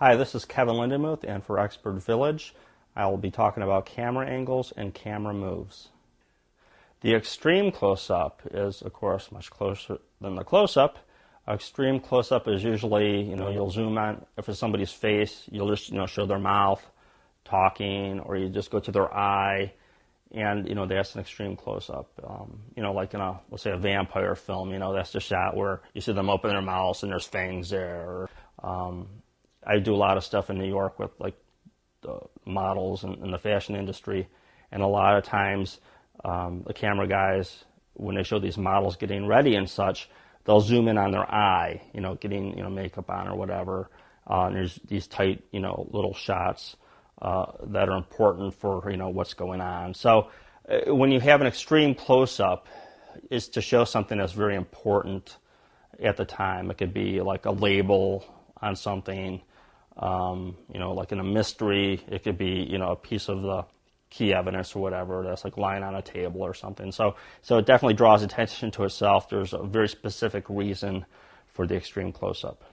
Hi, this is Kevin Lindenmuth, and for Expert Village, I will be talking about camera angles and camera moves. The extreme close-up is, of course, much closer than the close-up. Extreme close-up is usually, you'll zoom on, if it's somebody's face, you'll just, show their mouth talking, or you just go to their eye, and, that's an extreme close-up. Like in let's say a vampire film, that's the shot where you see them open their mouths and there's fangs there. I do a lot of stuff in New York with like the models in the fashion industry, and a lot of times the camera guys, when they show these models getting ready and such, they'll zoom in on their eye, getting makeup on or whatever. And there's these tight little shots that are important for what's going on. So when you have an extreme close-up, is to show something that's very important at the time. It could be like a label on something. Like in a mystery, it could be, a piece of the key evidence or whatever that's like lying on a table or something. So it definitely draws attention to itself. There's a very specific reason for the extreme close-up.